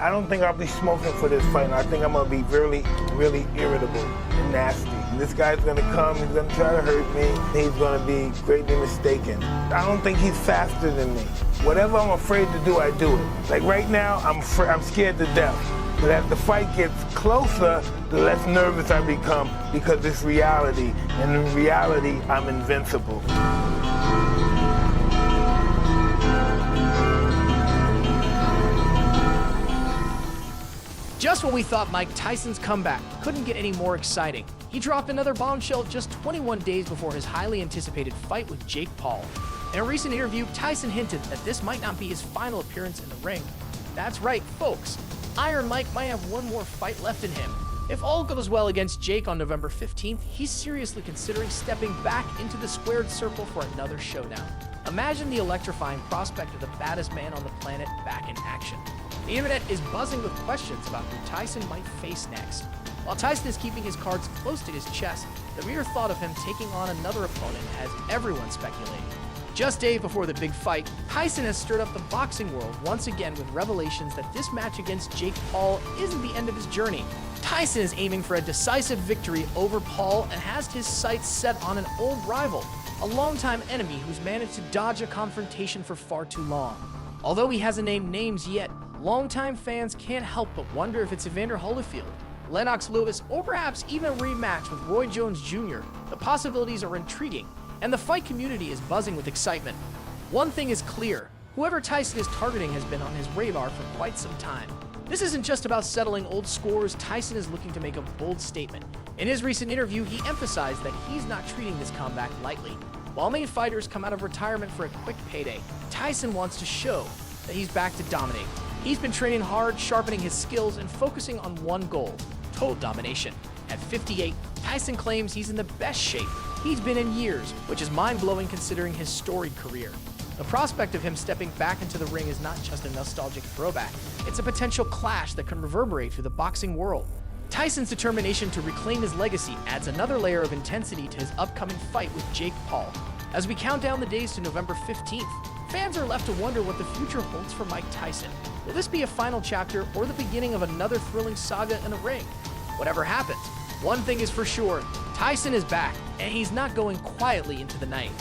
I don't think I'll be smoking for this fight, and I think I'm going to be really, really irritable and nasty. And this guy's going to come, he's going to try to hurt me, he's going to be greatly mistaken. I don't think he's faster than me. Whatever I'm afraid to do, I do it. Like right now, I'm scared to death. But as the fight gets closer, the less nervous I become because it's reality. And in reality, I'm invincible. Just when we thought Mike Tyson's comeback couldn't get any more exciting, he dropped another bombshell just 21 days before his highly anticipated fight with Jake Paul. In a recent interview, Tyson hinted that this might not be his final appearance in the ring. That's right, folks. Iron Mike might have one more fight left in him. If all goes well against Jake on November 15th, he's seriously considering stepping back into the squared circle for another showdown. Imagine the electrifying prospect of the baddest man on the planet back in action. The internet is buzzing with questions about who Tyson might face next. While Tyson is keeping his cards close to his chest, the mere thought of him taking on another opponent has everyone speculating. Just days before the big fight, Tyson has stirred up the boxing world once again with revelations that this match against Jake Paul isn't the end of his journey. Tyson is aiming for a decisive victory over Paul and has his sights set on an old rival, a longtime enemy who's managed to dodge a confrontation for far too long. Although he hasn't named names yet, longtime fans can't help but wonder if it's Evander Holyfield, Lennox Lewis, or perhaps even a rematch with Roy Jones Jr. The possibilities are intriguing, and the fight community is buzzing with excitement. One thing is clear, whoever Tyson is targeting has been on his radar for quite some time. This isn't just about settling old scores, Tyson is looking to make a bold statement. In his recent interview, he emphasized that he's not treating this comeback lightly. While many fighters come out of retirement for a quick payday, Tyson wants to show that he's back to dominate. He's been training hard, sharpening his skills, and focusing on one goal: total domination. At 58, Tyson claims he's in the best shape he's been in years, which is mind-blowing considering his storied career. The prospect of him stepping back into the ring is not just a nostalgic throwback, it's a potential clash that can reverberate through the boxing world. Tyson's determination to reclaim his legacy adds another layer of intensity to his upcoming fight with Jake Paul. As we count down the days to November 15th, fans are left to wonder what the future holds for Mike Tyson. Will this be a final chapter or the beginning of another thrilling saga in the ring? Whatever happens, one thing is for sure, Tyson is back, and he's not going quietly into the night.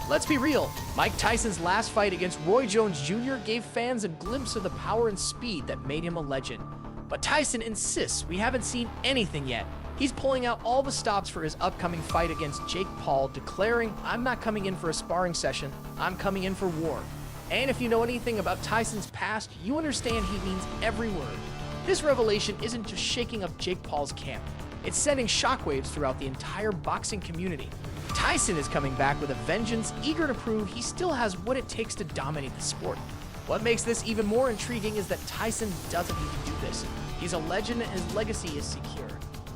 Let's be real, Mike Tyson's last fight against Roy Jones Jr. gave fans a glimpse of the power and speed that made him a legend. But Tyson insists we haven't seen anything yet. He's pulling out all the stops for his upcoming fight against Jake Paul, declaring, "I'm not coming in for a sparring session, I'm coming in for war." And if you know anything about Tyson's past, you understand he means every word. This revelation isn't just shaking up Jake Paul's camp, it's sending shockwaves throughout the entire boxing community. Tyson is coming back with a vengeance, eager to prove he still has what it takes to dominate the sport. What makes this even more intriguing is that Tyson doesn't need to do this. He's a legend and his legacy is secure.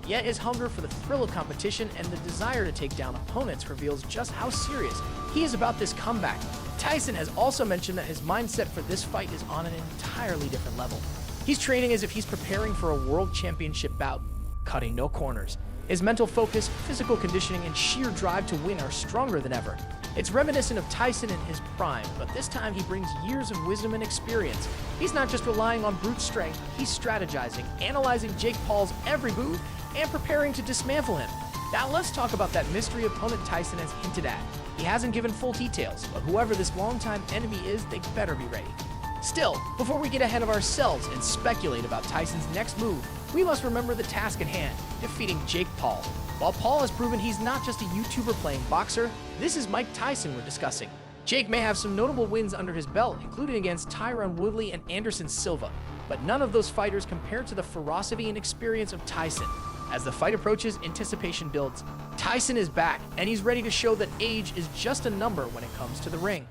Yet his hunger for the thrill of competition and the desire to take down opponents reveals just how serious he is about this comeback. Tyson has also mentioned that his mindset for this fight is on an entirely different level. He's training as if he's preparing for a world championship bout, cutting no corners. His mental focus, physical conditioning, and sheer drive to win are stronger than ever. It's reminiscent of Tyson in his prime, but this time he brings years of wisdom and experience. He's not just relying on brute strength, he's strategizing, analyzing Jake Paul's every move, and preparing to dismantle him. Now let's talk about that mystery opponent Tyson has hinted at. He hasn't given full details, but whoever this longtime enemy is, they better be ready. Still, before we get ahead of ourselves and speculate about Tyson's next move, we must remember the task at hand, defeating Jake Paul. While Paul has proven he's not just a YouTuber playing boxer, this is Mike Tyson we're discussing. Jake may have some notable wins under his belt, including against Tyron Woodley and Anderson Silva, but none of those fighters compare to the ferocity and experience of Tyson. As the fight approaches, anticipation builds. Tyson is back, and he's ready to show that age is just a number when it comes to the ring.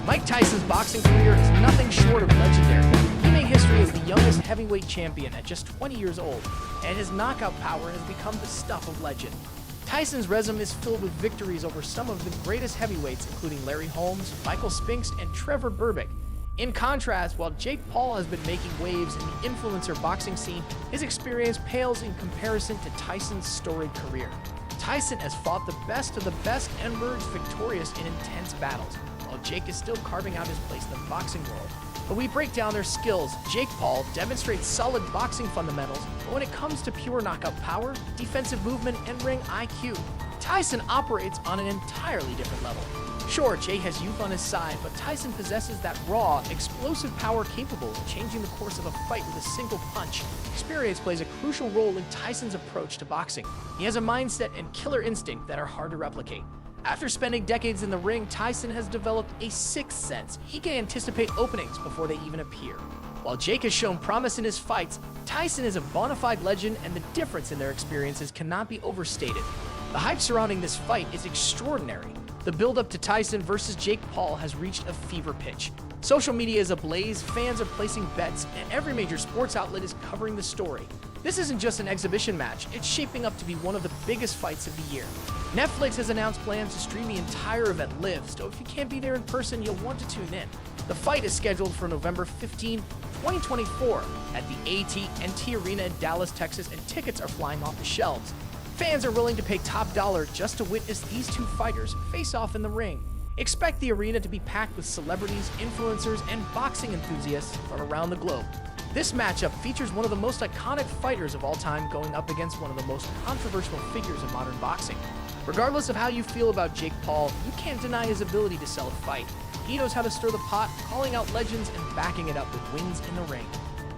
Mike Tyson's boxing career is nothing short of legendary. He made history as the youngest heavyweight heavyweight champion at just 20 years old, and his knockout power has become the stuff of legend. Tyson's resume is filled with victories over some of the greatest heavyweights, including Larry Holmes, Michael Spinks, and Trevor Berbick. In contrast, while Jake Paul has been making waves in the influencer boxing scene, his experience pales in comparison to Tyson's storied career. Tyson has fought the best of the best and emerged victorious in intense battles, while Jake is still carving out his place in the boxing world. When we break down their skills, Jake Paul demonstrates solid boxing fundamentals, but when it comes to pure knockout power, defensive movement, and ring IQ, Tyson operates on an entirely different level. Sure, Jake has youth on his side, but Tyson possesses that raw, explosive power capable of changing the course of a fight with a single punch. Experience plays a crucial role in Tyson's approach to boxing. He has a mindset and killer instinct that are hard to replicate. After spending decades in the ring, Tyson has developed a sixth sense. He can anticipate openings before they even appear. While Jake has shown promise in his fights, Tyson is a bona fide legend, and the difference in their experiences cannot be overstated. The hype surrounding this fight is extraordinary. The build-up to Tyson versus Jake Paul has reached a fever pitch. Social media is ablaze, fans are placing bets, and every major sports outlet is covering the story. This isn't just an exhibition match, it's shaping up to be one of the biggest fights of the year. Netflix has announced plans to stream the entire event live, so if you can't be there in person, you'll want to tune in. The fight is scheduled for November 15, 2024 at the AT&T Arena in Dallas, Texas, and tickets are flying off the shelves. Fans are willing to pay top dollar just to witness these two fighters face off in the ring. Expect the arena to be packed with celebrities, influencers, and boxing enthusiasts from around the globe. This matchup features one of the most iconic fighters of all time going up against one of the most controversial figures in modern boxing. Regardless of how you feel about Jake Paul, you can't deny his ability to sell a fight. He knows how to stir the pot, calling out legends and backing it up with wins in the ring.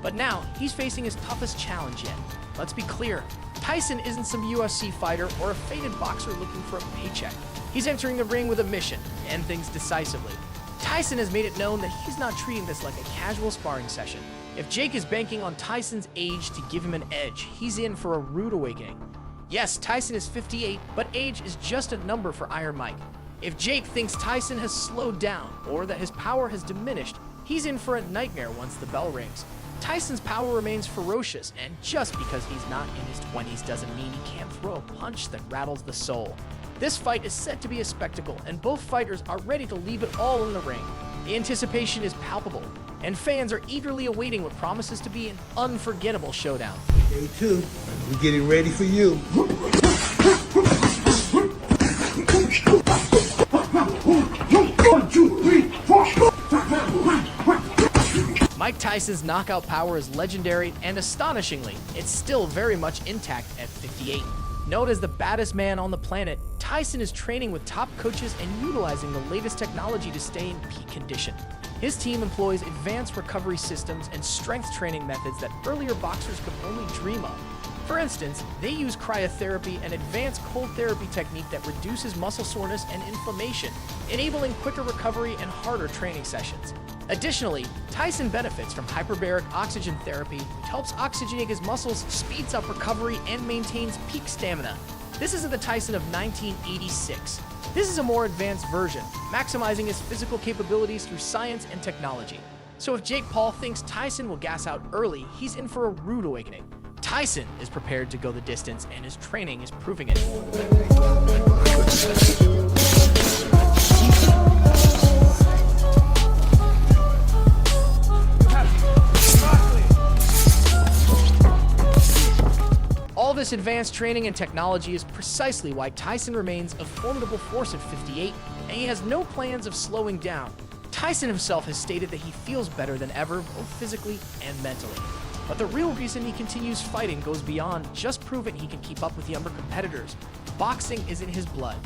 But now, he's facing his toughest challenge yet. Let's be clear, Tyson isn't some UFC fighter or a faded boxer looking for a paycheck. He's entering the ring with a mission to end things decisively. Tyson has made it known that he's not treating this like a casual sparring session. If Jake is banking on Tyson's age to give him an edge, he's in for a rude awakening. Yes, Tyson is 58, but age is just a number for Iron Mike. If Jake thinks Tyson has slowed down or that his power has diminished, he's in for a nightmare once the bell rings. Tyson's power remains ferocious, and just because he's not in his 20s doesn't mean he can't throw a punch that rattles the soul. This fight is set to be a spectacle, and both fighters are ready to leave it all in the ring. The anticipation is palpable, and fans are eagerly awaiting what promises to be an unforgettable showdown. Day two, we're getting ready for you. 1, 2, 3, 4. Mike Tyson's knockout power is legendary, and astonishingly, it's still very much intact at 58. Known as the baddest man on the planet, Tyson is training with top coaches and utilizing the latest technology to stay in peak condition. His team employs advanced recovery systems and strength training methods that earlier boxers could only dream of. For instance, they use cryotherapy, an advanced cold therapy technique that reduces muscle soreness and inflammation, enabling quicker recovery and harder training sessions. Additionally, Tyson benefits from hyperbaric oxygen therapy, which helps oxygenate his muscles, speeds up recovery, and maintains peak stamina. This isn't the Tyson of 1986. This is a more advanced version, maximizing his physical capabilities through science and technology. So if Jake Paul thinks Tyson will gas out early, he's in for a rude awakening. Tyson is prepared to go the distance, and his training is proving it. All this advanced training and technology is precisely why Tyson remains a formidable force at 58, and he has no plans of slowing down. Tyson himself has stated that he feels better than ever, both physically and mentally. But the real reason he continues fighting goes beyond just proving he can keep up with younger competitors. Boxing is in his blood.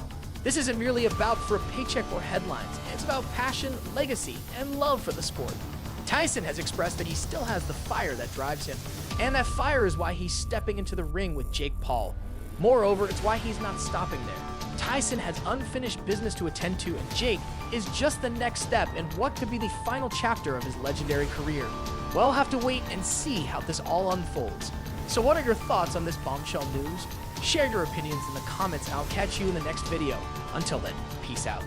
This isn't merely about for a paycheck or headlines. It's about passion, legacy, and love for the sport. Tyson has expressed that he still has the fire that drives him, and that fire is why he's stepping into the ring with Jake Paul. Moreover, it's why he's not stopping there. Tyson has unfinished business to attend to, and Jake is just the next step in what could be the final chapter of his legendary career. We'll have to wait and see how this all unfolds. So what are your thoughts on this bombshell news? Share your opinions in the comments, and I'll catch you in the next video. Until then, peace out.